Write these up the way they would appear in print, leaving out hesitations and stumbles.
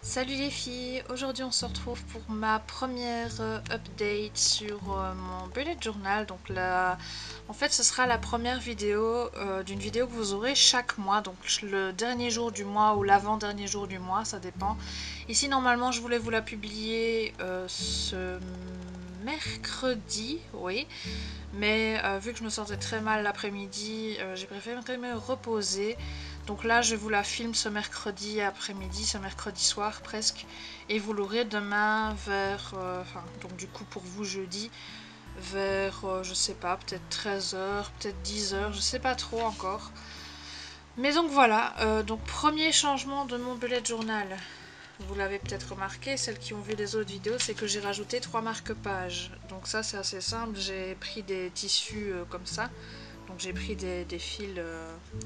Salut les filles, aujourd'hui on se retrouve pour ma première update sur mon bullet journal. Donc là, en fait ce sera la première vidéo d'une vidéo que vous aurez chaque mois, donc le dernier jour du mois ou l'avant-dernier jour du mois, ça dépend. Ici normalement je voulais vous la publier ce mercredi, oui, mais vu que je me sentais très mal l'après-midi, j'ai préféré me reposer. Donc là, je vous la filme ce mercredi après-midi, ce mercredi soir presque, et vous l'aurez demain vers, enfin, donc du coup pour vous jeudi, vers, je sais pas, peut-être 13 h, peut-être 10 h, je sais pas trop encore. Mais donc voilà, donc premier changement de mon bullet journal. Vous l'avez peut-être remarqué, celles qui ont vu les autres vidéos, c'est que j'ai rajouté 3 marque-pages. Donc ça c'est assez simple, j'ai pris des tissus comme ça. Donc j'ai pris des fils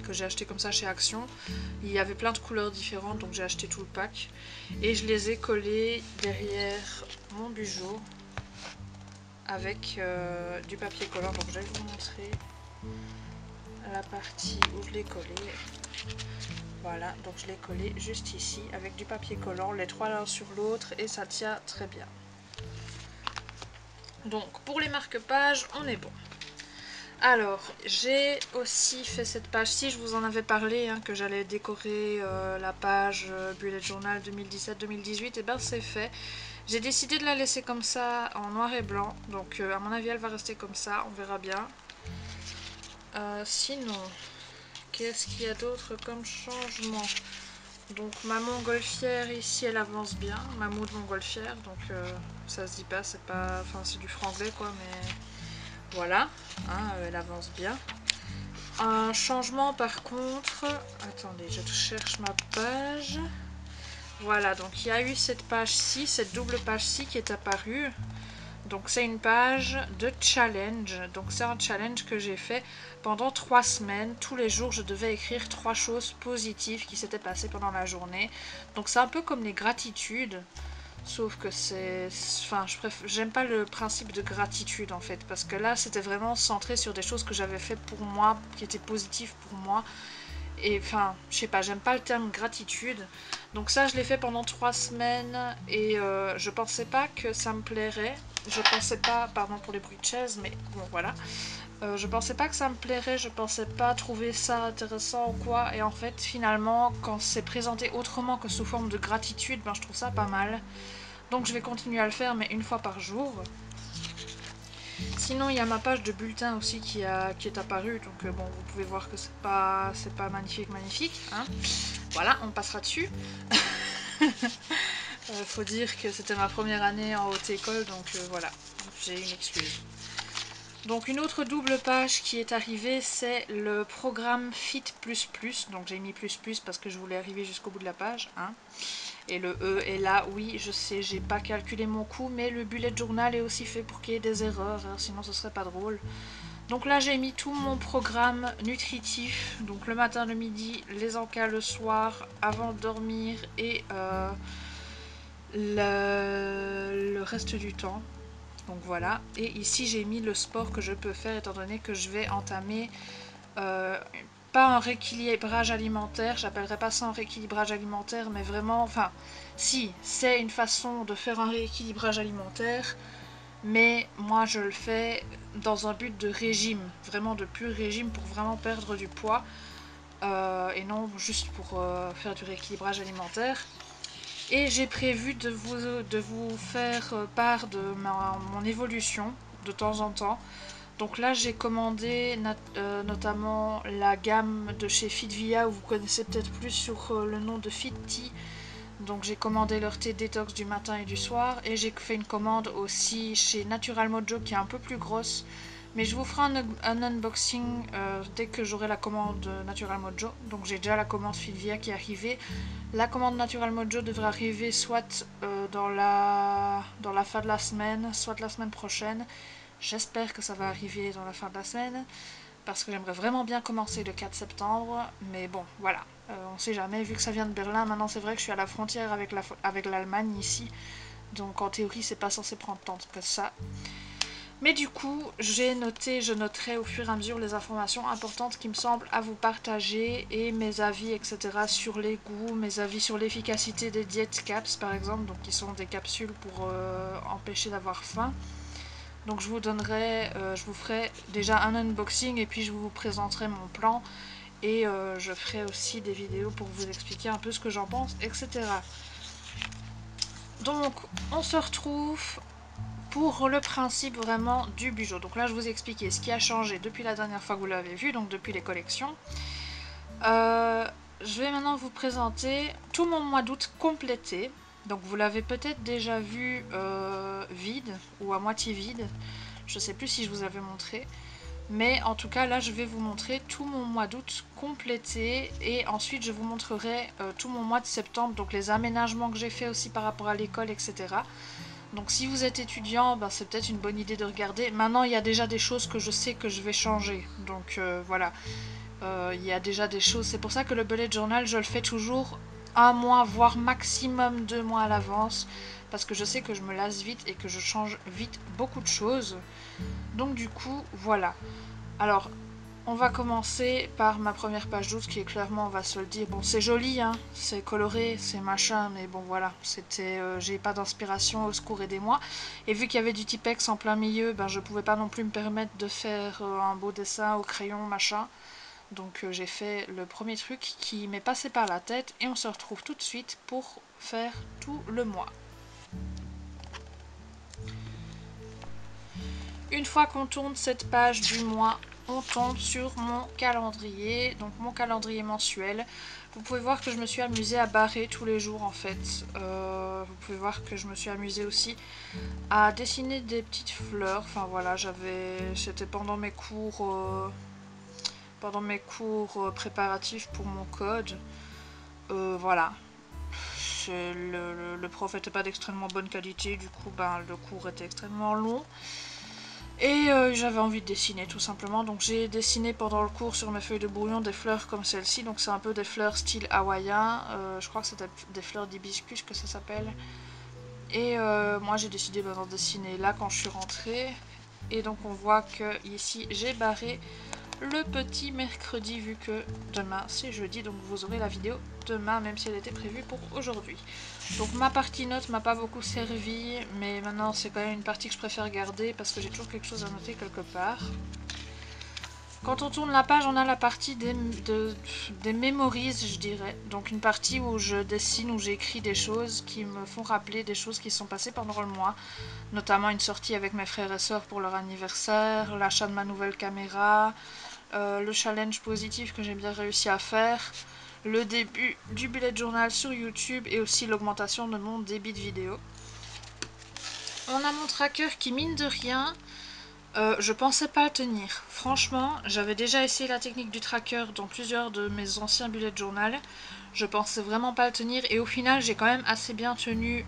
que j'ai acheté comme ça chez Action. Il y avait plein de couleurs différentes, donc j'ai acheté tout le pack. Et je les ai collés derrière mon bijou avec du papier collant. Donc je vais vous montrer la partie où je l'ai collé. Voilà, donc je l'ai collé juste ici avec du papier collant, les trois l'un sur l'autre, et ça tient très bien. Donc pour les marque-pages, on est bon. Alors, j'ai aussi fait cette page-ci, je vous en avais parlé, hein, que j'allais décorer la page Bullet Journal 2017-2018, et ben c'est fait. J'ai décidé de la laisser comme ça, en noir et blanc, donc à mon avis elle va rester comme ça, on verra bien. Sinon, qu'est-ce qu'il y a d'autre comme changement? Donc ma montgolfière ici elle avance bien, ma moue de montgolfière, donc ça se dit pas, c'est pas, enfin c'est du franglais quoi, mais voilà, hein, elle avance bien. Un changement par contre, attendez, je cherche ma page. Voilà, donc il y a eu cette page-ci, cette double page-ci qui est apparue. Donc c'est une page de challenge. Donc c'est un challenge que j'ai fait pendant 3 semaines. Tous les jours, je devais écrire 3 choses positives qui s'étaient passées pendant la journée. Donc c'est un peu comme les gratitudes. Sauf que c'est... Enfin, j'aime pas le principe de gratitude en fait. Parce que là, c'était vraiment centré sur des choses que j'avais fait pour moi, qui étaient positives pour moi. Et enfin, je sais pas, j'aime pas le terme gratitude. Donc ça, je l'ai fait pendant 3 semaines. Et je pensais pas que ça me plairait. Je pensais pas, pardon pour les bruits de chaise, mais bon voilà. Je pensais pas que ça me plairait, je pensais pas trouver ça intéressant ou quoi. Et en fait, finalement, quand c'est présenté autrement que sous forme de gratitude, ben, je trouve ça pas mal. Donc je vais continuer à le faire, mais une fois par jour. Sinon, il y a ma page de bulletin aussi qui est apparue. Donc bon, vous pouvez voir que c'est pas magnifique. Hein. Voilà, on passera dessus. Faut dire que c'était ma première année en haute école, donc voilà, j'ai une excuse. Donc une autre double page qui est arrivée, c'est le programme Fit++. Donc j'ai mis plus parce que je voulais arriver jusqu'au bout de la page. Hein. Et le E est là, oui, je sais, j'ai pas calculé mon coût, mais le bullet journal est aussi fait pour qu'il y ait des erreurs, hein, sinon ce serait pas drôle. Donc là j'ai mis tout mon programme nutritif, donc le matin, le midi, les encas le soir, avant de dormir et le reste du temps. Donc voilà, et ici j'ai mis le sport que je peux faire étant donné que je vais entamer pas un rééquilibrage alimentaire, j'appellerais pas ça un rééquilibrage alimentaire, mais vraiment, enfin, si, c'est une façon de faire un rééquilibrage alimentaire, mais moi je le fais dans un but de régime, vraiment de pur régime pour vraiment perdre du poids, et non juste pour faire du rééquilibrage alimentaire. Et j'ai prévu de vous faire part de mon évolution de temps en temps. Donc là, j'ai commandé notamment la gamme de chez Fitvia, où vous connaissez peut-être plus sur le nom de Fit Tea. Donc j'ai commandé leur thé détox du matin et du soir. Et j'ai fait une commande aussi chez Natural Mojo, qui est un peu plus grosse. Mais je vous ferai un unboxing dès que j'aurai la commande Natural Mojo. Donc j'ai déjà la commande Fitvia qui est arrivée. La commande Natural Mojo devrait arriver soit dans la fin de la semaine, soit la semaine prochaine. J'espère que ça va arriver dans la fin de la semaine, parce que j'aimerais vraiment bien commencer le 4 septembre. Mais bon, voilà, on sait jamais, vu que ça vient de Berlin. Maintenant c'est vrai que je suis à la frontière avec l'Allemagne ici. Donc en théorie c'est pas censé prendre tant que ça. Mais du coup, je noterai au fur et à mesure les informations importantes qui me semblent à vous partager et mes avis, etc. sur les goûts, mes avis sur l'efficacité des diet caps par exemple, donc qui sont des capsules pour empêcher d'avoir faim. Donc je vous ferai déjà un unboxing et puis je vous présenterai mon plan et je ferai aussi des vidéos pour vous expliquer un peu ce que j'en pense, etc. Donc on se retrouve pour le principe vraiment du bijou. Donc là je vous ai expliqué ce qui a changé depuis la dernière fois que vous l'avez vu, donc depuis les collections. Je vais maintenant vous présenter tout mon mois d'août complété. Donc vous l'avez peut-être déjà vu vide ou à moitié vide. Je sais plus si je vous avais montré. Mais en tout cas là je vais vous montrer tout mon mois d'août complété. Et ensuite je vous montrerai tout mon mois de septembre. Donc les aménagements que j'ai fait aussi par rapport à l'école, etc. Donc si vous êtes étudiant, ben, c'est peut-être une bonne idée de regarder. Maintenant il y a déjà des choses que je sais que je vais changer. Donc voilà. Il y a déjà des choses. C'est pour ça que le bullet journal, je le fais toujours un mois, voire maximum 2 mois à l'avance. Parce que je sais que je me lasse vite et que je change vite beaucoup de choses. Donc du coup, voilà. Alors, on va commencer par ma première page 12 qui est clairement, on va se le dire, bon c'est joli, hein, c'est coloré, c'est machin, mais bon voilà, j'ai pas d'inspiration, au secours aidez-moi. Et vu qu'il y avait du Tipex en plein milieu, ben je pouvais pas non plus me permettre de faire un beau dessin au crayon, machin. Donc j'ai fait le premier truc qui m'est passé par la tête et on se retrouve tout de suite pour faire tout le mois. Une fois qu'on tourne cette page du mois, on tombe sur mon calendrier, donc mon calendrier mensuel. Vous pouvez voir que je me suis amusée à barrer tous les jours en fait. Vous pouvez voir que je me suis amusée aussi à dessiner des petites fleurs. Enfin voilà, c'était pendant mes cours préparatifs pour mon code. Voilà. Le prof était pas d'extrêmement bonne qualité, du coup ben, le cours était extrêmement long. Et j'avais envie de dessiner tout simplement, donc j'ai dessiné pendant le cours sur mes feuilles de brouillon des fleurs comme celle-ci, donc c'est un peu des fleurs style hawaïen, je crois que c'était des fleurs d'hibiscus que ça s'appelle. Et moi j'ai décidé d'en dessiner là quand je suis rentrée, et donc on voit que ici j'ai barré le petit mercredi vu que demain c'est jeudi, donc vous aurez la vidéo demain même si elle était prévue pour aujourd'hui. Donc ma partie note m'a pas beaucoup servi, mais maintenant c'est quand même une partie que je préfère garder parce que j'ai toujours quelque chose à noter quelque part. Quand on tourne la page, on a la partie des memories, je dirais. Donc une partie où je dessine, où j'écris des choses qui me font rappeler des choses qui sont passées pendant le mois. Notamment une sortie avec mes frères et sœurs pour leur anniversaire, l'achat de ma nouvelle caméra, le challenge positif que j'ai bien réussi à faire, le début du bullet journal sur YouTube et aussi l'augmentation de mon débit de vidéo. On a mon tracker qui, mine de rien, je pensais pas le tenir. Franchement, j'avais déjà essayé la technique du tracker dans plusieurs de mes anciens bullet journal. Je pensais vraiment pas le tenir et au final j'ai quand même assez bien tenu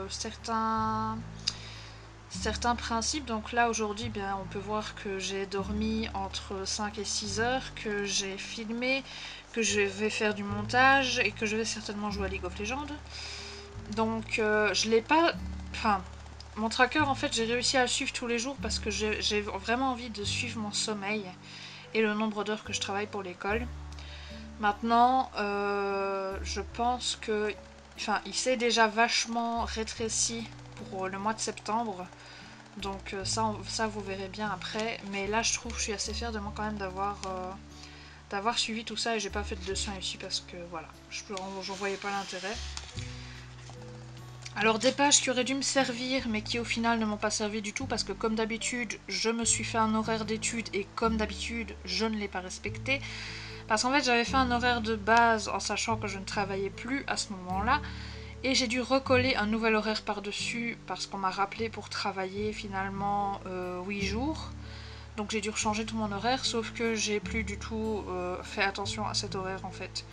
certains principes. Donc là aujourd'hui bien, on peut voir que j'ai dormi entre 5 et 6 heures, que j'ai filmé, que je vais faire du montage et que je vais certainement jouer à League of Legends. Donc je l'ai pas... Enfin, mon tracker en fait j'ai réussi à le suivre tous les jours parce que j'ai vraiment envie de suivre mon sommeil et le nombre d'heures que je travaille pour l'école. Maintenant je pense que... Enfin, il s'est déjà vachement rétréci pour le mois de septembre. Donc ça vous verrez bien après. Mais là je trouve que je suis assez fière de moi quand même d'avoir suivi tout ça et j'ai pas fait de dessin ici parce que voilà, j'en voyais pas l'intérêt. Alors des pages qui auraient dû me servir mais qui au final ne m'ont pas servi du tout parce que comme d'habitude je me suis fait un horaire d'études et comme d'habitude je ne l'ai pas respecté. Parce qu'en fait j'avais fait un horaire de base en sachant que je ne travaillais plus à ce moment-là. Et j'ai dû recoller un nouvel horaire par-dessus parce qu'on m'a rappelé pour travailler finalement 8 jours. Donc j'ai dû changer tout mon horaire, sauf que j'ai plus du tout fait attention à cet horaire en fait.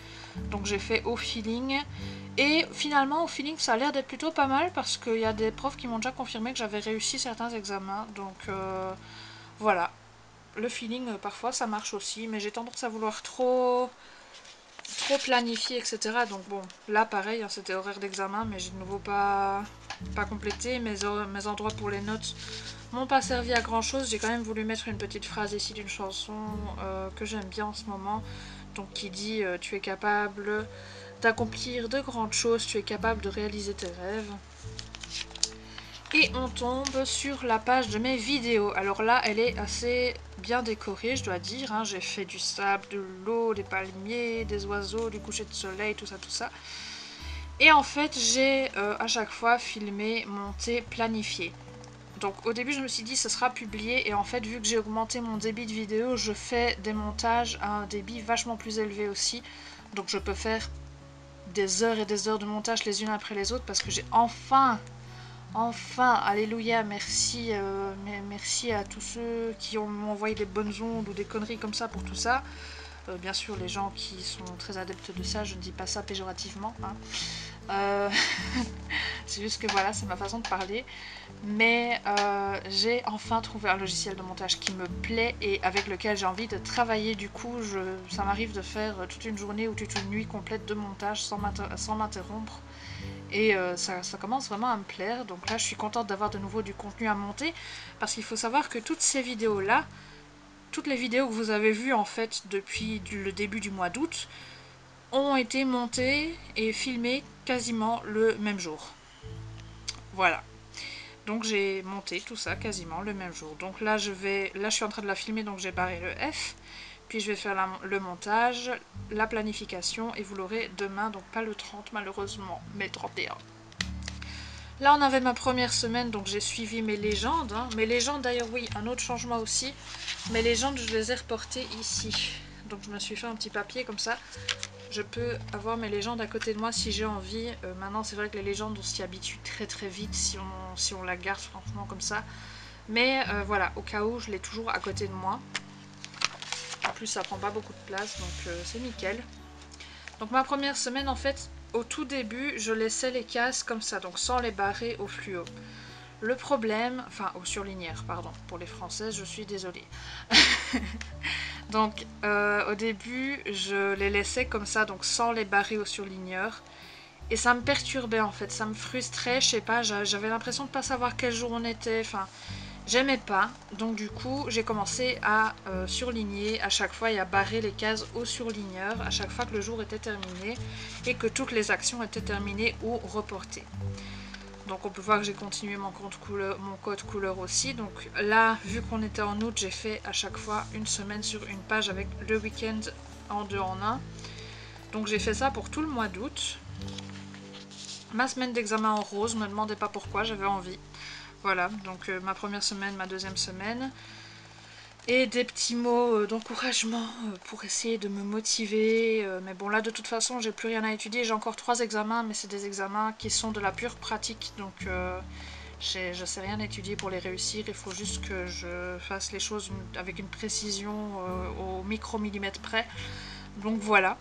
Donc j'ai fait au feeling. Et finalement au feeling ça a l'air d'être plutôt pas mal parce qu'il y a des profs qui m'ont déjà confirmé que j'avais réussi certains examens. Donc voilà. Le feeling parfois ça marche aussi, mais j'ai tendance à vouloir trop planifié, etc. Donc bon, là pareil, hein, c'était horaire d'examen, mais j'ai de nouveau pas pas complété, mes endroits pour les notes m'ont pas servi à grand chose. J'ai quand même voulu mettre une petite phrase ici d'une chanson que j'aime bien en ce moment, donc qui dit tu es capable d'accomplir de grandes choses, tu es capable de réaliser tes rêves. Et on tombe sur la page de mes vidéos. Alors là, elle est assez bien décorée, je dois dire, hein. J'ai fait du sable, de l'eau, des palmiers, des oiseaux, du coucher de soleil, tout ça, tout ça. Et en fait, j'ai à chaque fois filmé, monté, planifié. Donc au début, je me suis dit ce sera publié, et en fait, vu que j'ai augmenté mon débit de vidéo, je fais des montages à un débit vachement plus élevé aussi. Donc je peux faire des heures et des heures de montage les unes après les autres, parce que j'ai enfin, alléluia, merci, merci à tous ceux qui m'ont envoyé des bonnes ondes ou des conneries comme ça pour tout ça. Bien sûr, les gens qui sont très adeptes de ça, je ne dis pas ça péjorativement, hein. C'est juste que voilà, c'est ma façon de parler. Mais j'ai enfin trouvé un logiciel de montage qui me plaît et avec lequel j'ai envie de travailler. Du coup, ça m'arrive de faire toute une journée ou toute une nuit complète de montage sans m'interrompre. Et ça commence vraiment à me plaire. Donc là, je suis contente d'avoir de nouveau du contenu à monter. Parce qu'il faut savoir que toutes ces vidéos-là, toutes les vidéos que vous avez vues en fait depuis le début du mois d'août, ont été montées et filmées quasiment le même jour. Voilà. Donc j'ai monté tout ça quasiment le même jour. Donc là je suis en train de la filmer, donc j'ai barré le F. Puis je vais faire le montage, la planification, et vous l'aurez demain, donc pas le 30 malheureusement, mais le 31. Là on avait ma première semaine, donc j'ai suivi mes légendes. Hein. Mes légendes d'ailleurs, oui, un autre changement aussi. Mes légendes, je les ai reportées ici. Donc je me suis fait un petit papier comme ça. Je peux avoir mes légendes à côté de moi si j'ai envie. Maintenant, c'est vrai que les légendes, on s'y habitue très très vite si on la garde franchement comme ça. Mais voilà, au cas où, je l'ai toujours à côté de moi. En plus, ça prend pas beaucoup de place, donc c'est nickel. Donc ma première semaine, en fait, au tout début, je laissais les cases comme ça, donc sans les barrer au fluo. Le problème, enfin aux surlignères, pardon, pour les françaises, je suis désolée. Donc au début, je les laissais comme ça, donc sans les barrer au surligneur. Et ça me perturbait en fait, ça me frustrait, je sais pas, j'avais l'impression de pas savoir quel jour on était, enfin, j'aimais pas. Donc du coup, j'ai commencé à surligner à chaque fois et à barrer les cases au surligneur à chaque fois que le jour était terminé et que toutes les actions étaient terminées ou reportées. Donc on peut voir que j'ai continué mon code couleur aussi. Donc là, vu qu'on était en août, j'ai fait à chaque fois une semaine sur une page avec le week-end en 2 en 1. Donc j'ai fait ça pour tout le mois d'août. Ma semaine d'examen en rose, ne me demandez pas pourquoi, j'avais envie. Voilà, donc ma première semaine, ma deuxième semaine. Et des petits mots d'encouragement pour essayer de me motiver. Mais bon, là, de toute façon, j'ai plus rien à étudier. J'ai encore 3 examens, mais c'est des examens qui sont de la pure pratique. Donc, je sais rien étudier pour les réussir. Il faut juste que je fasse les choses avec une précision au micro-millimètre près. Donc, voilà.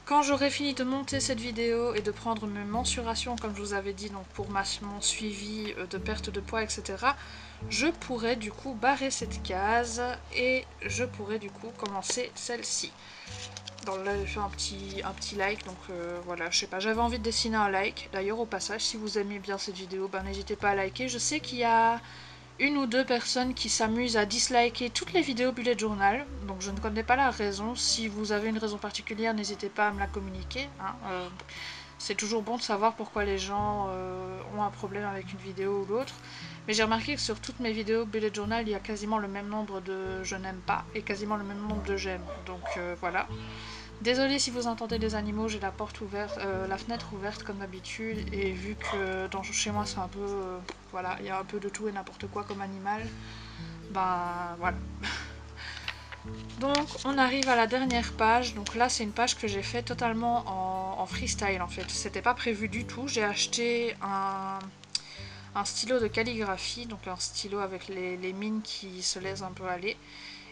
Quand j'aurai fini de monter cette vidéo et de prendre mes mensurations, comme je vous avais dit, donc pour mon suivi de perte de poids, etc., je pourrais du coup barrer cette case et je pourrais du coup commencer celle-ci. Donc là, j'ai fait un petit like, donc voilà, je sais pas, j'avais envie de dessiner un like. D'ailleurs, au passage, si vous aimez bien cette vidéo, ben, n'hésitez pas à liker. Je sais qu'il y a une ou deux personnes qui s'amusent à disliker toutes les vidéos bullet journal, donc je ne connais pas la raison. Si vous avez une raison particulière, n'hésitez pas à me la communiquer, hein. C'est toujours bon de savoir pourquoi les gens ont un problème avec une vidéo ou l'autre. Mais j'ai remarqué que sur toutes mes vidéos bullet journal, il y a quasiment le même nombre de je n'aime pas et quasiment le même nombre de j'aime. Donc voilà. Désolée si vous entendez des animaux, j'ai la porte ouverte, la fenêtre ouverte comme d'habitude, et vu que chez moi c'est un peu, voilà, il y a un peu de tout et n'importe quoi comme animal, ben voilà. Donc on arrive à la dernière page, donc là c'est une page que j'ai fait totalement en freestyle en fait, c'était pas prévu du tout. J'ai acheté un stylo de calligraphie, donc un stylo avec les mines qui se laissent un peu aller,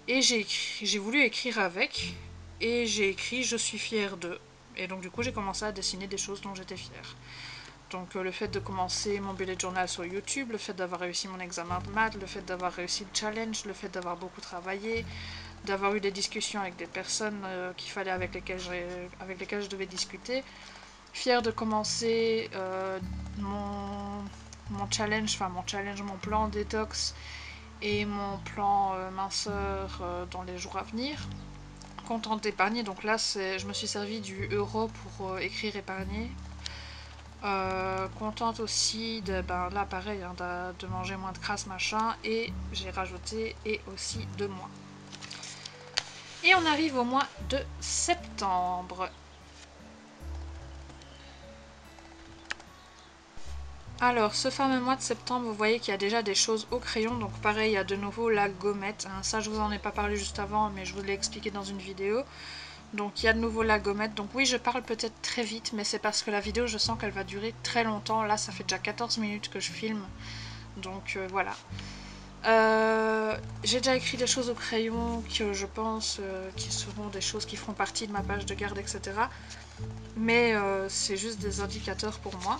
et j'ai voulu écrire avec, et j'ai écrit je suis fière de, et donc du coup j'ai commencé à dessiner des choses dont j'étais fière. Donc le fait de commencer mon bullet journal sur YouTube, le fait d'avoir réussi mon examen de maths, le fait d'avoir réussi le challenge, le fait d'avoir beaucoup travaillé, d'avoir eu des discussions avec des personnes qu'il fallait avec lesquelles je devais discuter. fière de commencer mon challenge, mon plan détox et mon plan minceur dans les jours à venir. Contente d'épargner, donc là je me suis servi du euro pour écrire épargner. Contente aussi de, là pareil, hein, de manger moins de crasse machin, et j'ai rajouté et aussi 2 mois. Et on arrive au mois de septembre. Alors, ce fameux mois de septembre, vous voyez qu'il y a déjà des choses au crayon. Donc pareil, il y a de nouveau la gommette. Hein. Ça, je vous en ai pas parlé juste avant, mais je vous l'ai expliqué dans une vidéo. Donc il y a de nouveau la gommette. Donc oui, je parle peut-être très vite, mais c'est parce que la vidéo, je sens qu'elle va durer très longtemps. Là, ça fait déjà 14 minutes que je filme. Donc voilà. J'ai déjà écrit des choses au crayon que je pense qui seront des choses qui feront partie de ma page de garde, etc. Mais c'est juste des indicateurs pour moi.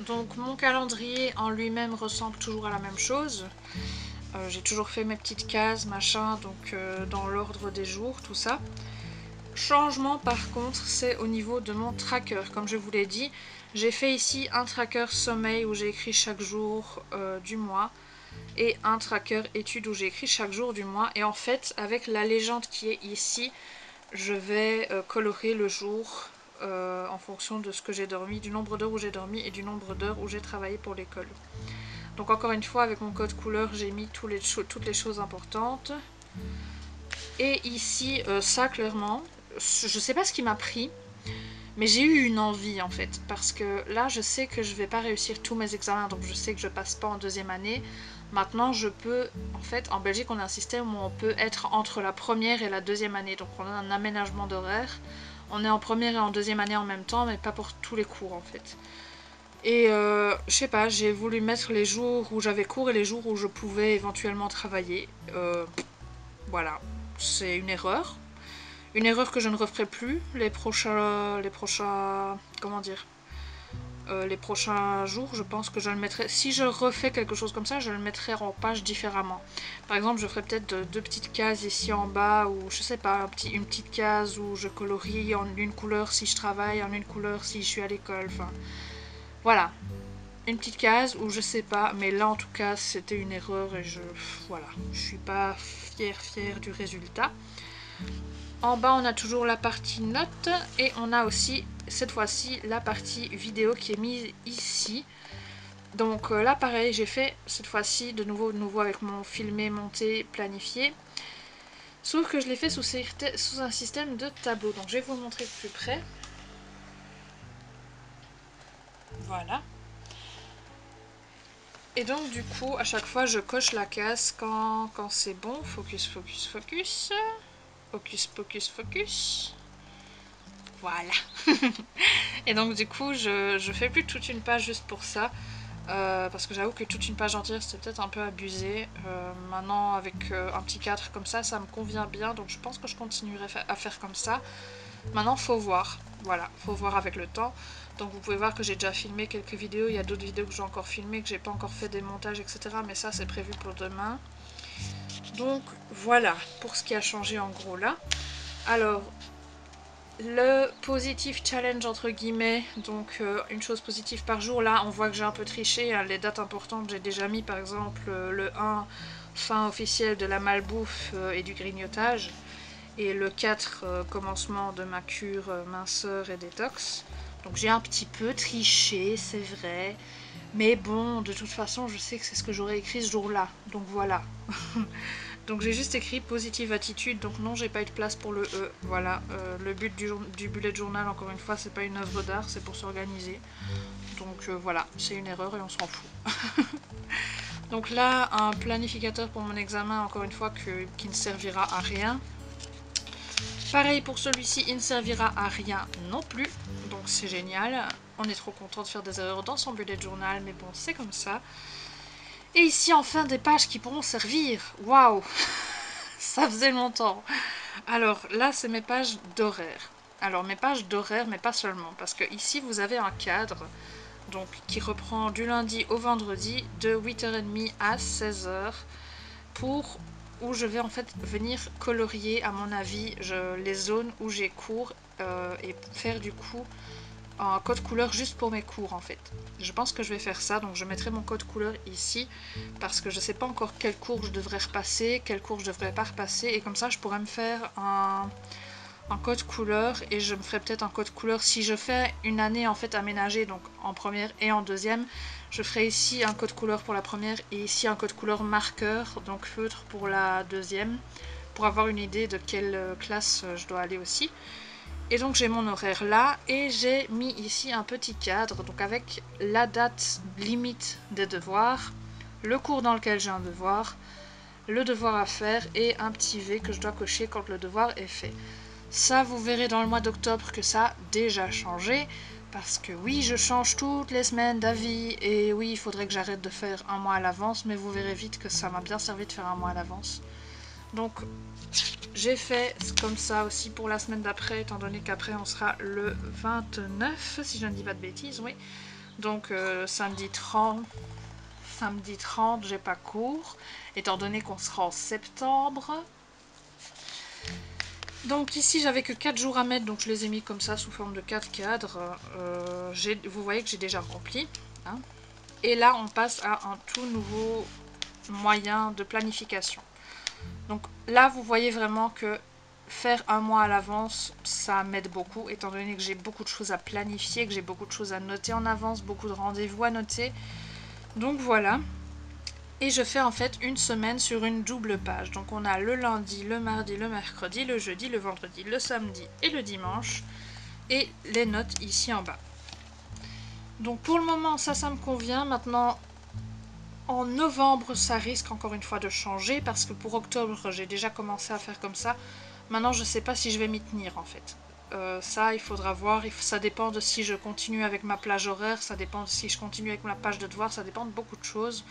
Donc mon calendrier en lui-même ressemble toujours à la même chose. J'ai toujours fait mes petites cases, machin, donc dans l'ordre des jours, tout ça. Changement par contre, c'est au niveau de mon tracker. Comme je vous l'ai dit, j'ai fait ici un tracker sommeil où j'ai écrit chaque jour du mois. Et un tracker études où j'ai écrit chaque jour du mois. Et en fait, avec la légende qui est ici, je vais colorer le jour en fonction de ce que j'ai dormi, du nombre d'heures où j'ai dormi et du nombre d'heures où j'ai travaillé pour l'école. Donc encore une fois, avec mon code couleur, j'ai mis toutes les choses importantes. Et ici, ça clairement, je sais pas ce qui m'a pris, mais j'ai eu une envie en fait, parce que là je sais que je vais pas réussir tous mes examens, donc je sais que je passe pas en deuxième année. Maintenant je peux, en fait en Belgique on a un système où on peut être entre la première et la deuxième année, donc on a un aménagement d'horaire. On est en première et en deuxième année en même temps, mais pas pour tous les cours en fait. Et je sais pas, j'ai voulu mettre les jours où j'avais cours et les jours où je pouvais éventuellement travailler. Voilà, c'est une erreur. Une erreur que je ne referai plus les prochains, comment dire, les prochains jours. Je pense que je le mettrai, si je refais quelque chose comme ça, je le mettrai en page différemment. Par exemple, je ferai peut-être deux petites cases ici en bas, ou je sais pas, une petite case où je colorie en une couleur si je travaille, en une couleur si je suis à l'école, enfin, voilà. Une petite case où je sais pas, mais là en tout cas c'était une erreur et voilà, je suis pas fière du résultat. En bas, on a toujours la partie notes et on a aussi, cette fois-ci, la partie vidéo qui est mise ici. Donc là, pareil, j'ai fait cette fois-ci de nouveau avec mon filmé, monté, planifié. Sauf que je l'ai fait sous un système de tableau. Donc je vais vous le montrer de plus près. Voilà. Et donc du coup, à chaque fois, je coche la case quand c'est bon. Focus, focus, focus. Focus, focus, focus. Voilà. Et donc du coup, je fais plus toute une page juste pour ça. Parce que j'avoue que toute une page entière c'était peut-être un peu abusé. Maintenant avec un petit cadre comme ça me convient bien, donc je pense que je continuerai à faire comme ça. Maintenant faut voir, voilà, faut voir avec le temps. Donc vous pouvez voir que j'ai déjà filmé quelques vidéos, il y a d'autres vidéos que j'ai encore filmées, que j'ai pas encore fait des montages, etc. Mais ça c'est prévu pour demain. Donc voilà pour ce qui a changé en gros là. Alors le positif challenge entre guillemets, donc une chose positive par jour, là on voit que j'ai un peu triché, hein, les dates importantes j'ai déjà mis, par exemple le 1 fin officielle de la malbouffe et du grignotage, et le 4 commencement de ma cure minceur et détox. Donc j'ai un petit peu triché, c'est vrai, mais bon, de toute façon je sais que c'est ce que j'aurais écrit ce jour là, donc voilà. Donc j'ai juste écrit positive attitude, donc non, j'ai pas eu de place pour le E. Voilà, le but du bullet journal, encore une fois, c'est pas une œuvre d'art, c'est pour s'organiser. Donc voilà, c'est une erreur et on s'en fout. Donc là, un planificateur pour mon examen, encore une fois, qui ne servira à rien. Pareil pour celui-ci, il ne servira à rien non plus, donc c'est génial. On est trop content de faire des erreurs dans son bullet journal, mais bon, c'est comme ça. Et ici, enfin, des pages qui pourront servir. Waouh! Ça faisait longtemps. Alors là, c'est mes pages d'horaire. Alors mes pages d'horaire, mais pas seulement, parce que ici vous avez un cadre donc qui reprend du lundi au vendredi de 8h30 à 16h pour où je vais en fait venir colorier à mon avis les zones où j'ai cours et faire du coup un code couleur juste pour mes cours en fait. Je pense que je vais faire ça, donc je mettrai mon code couleur ici parce que je sais pas encore quel cours je devrais repasser, quel cours je devrais pas repasser, et comme ça je pourrais me faire un code couleur, et je me ferai peut-être un code couleur si je fais une année en fait aménagée, donc en première et en deuxième. Je ferai ici un code couleur pour la première et ici un code couleur marqueur, donc feutre pour la deuxième, pour avoir une idée de quelle classe je dois aller aussi. Et donc j'ai mon horaire là et j'ai mis ici un petit cadre, donc avec la date limite des devoirs, le cours dans lequel j'ai un devoir, le devoir à faire et un petit V que je dois cocher quand le devoir est fait. Ça, vous verrez dans le mois d'octobre que ça a déjà changé, parce que oui, je change toutes les semaines d'avis, et oui, il faudrait que j'arrête de faire un mois à l'avance, mais vous verrez vite que ça m'a bien servi de faire un mois à l'avance. Donc, j'ai fait comme ça aussi pour la semaine d'après, étant donné qu'après on sera le 29, si je ne dis pas de bêtises, oui. Donc, samedi 30, j'ai pas cours, étant donné qu'on sera en septembre. Donc ici j'avais que 4 jours à mettre, donc je les ai mis comme ça sous forme de 4 cadres. Vous voyez que j'ai déjà rempli. Hein. Et là on passe à un tout nouveau moyen de planification. Donc là vous voyez vraiment que faire un mois à l'avance, ça m'aide beaucoup, étant donné que j'ai beaucoup de choses à planifier, que j'ai beaucoup de choses à noter en avance, beaucoup de rendez-vous à noter. Donc voilà. Et je fais en fait une semaine sur une double page. Donc on a le lundi, le mardi, le mercredi, le jeudi, le vendredi, le samedi et le dimanche. Et les notes ici en bas. Donc pour le moment ça me convient. Maintenant en novembre ça risque encore une fois de changer parce que pour octobre j'ai déjà commencé à faire comme ça. Maintenant je ne sais pas si je vais m'y tenir en fait. Ça il faudra voir, ça dépend de si je continue avec ma plage horaire, ça dépend de si je continue avec ma page de devoirs, ça dépend de beaucoup de choses.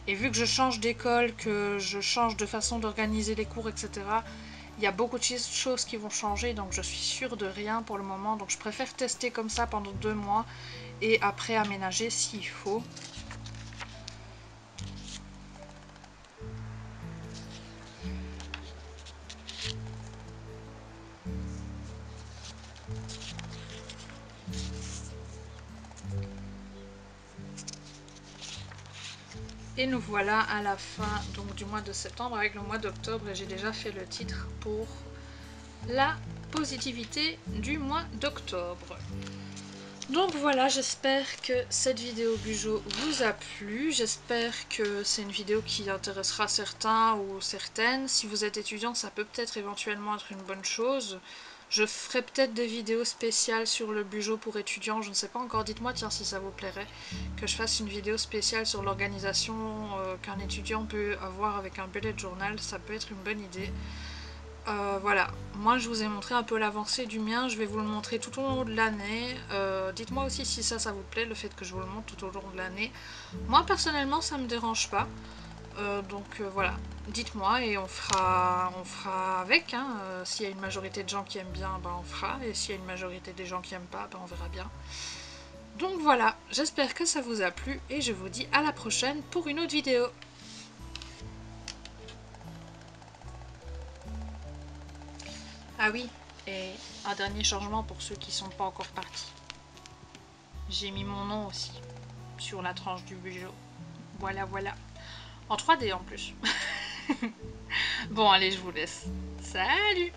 Et vu que je change d'école, que je change de façon d'organiser les cours, etc., il y a beaucoup de choses qui vont changer, donc je suis sûre de rien pour le moment. Donc je préfère tester comme ça pendant 2 mois et après aménager s'il faut. Et nous voilà à la fin donc, du mois de septembre avec le mois d'octobre, et j'ai déjà fait le titre pour la positivité du mois d'octobre. Donc voilà, j'espère que cette vidéo Bujo vous a plu, j'espère que c'est une vidéo qui intéressera certains ou certaines. Si vous êtes étudiant, ça peut peut-être éventuellement être une bonne chose. Je ferai peut-être des vidéos spéciales sur le Bujo pour étudiants, je ne sais pas encore, dites-moi tiens si ça vous plairait, que je fasse une vidéo spéciale sur l'organisation qu'un étudiant peut avoir avec un bullet journal, ça peut être une bonne idée. Voilà, moi je vous ai montré un peu l'avancée du mien, je vais vous le montrer tout au long de l'année. Dites-moi aussi si ça vous plaît, le fait que je vous le montre tout au long de l'année. Moi personnellement ça me dérange pas, donc voilà, dites-moi et on fera avec. Hein. S'il y a une majorité de gens qui aiment bien, ben on fera, et s'il y a une majorité des gens qui aiment pas, ben on verra bien. Donc voilà, j'espère que ça vous a plu et je vous dis à la prochaine pour une autre vidéo. Ah oui, et un dernier changement pour ceux qui sont pas encore partis. J'ai mis mon nom aussi sur la tranche du Bujo. Voilà, voilà. En 3D en plus. Bon, allez, je vous laisse. Salut!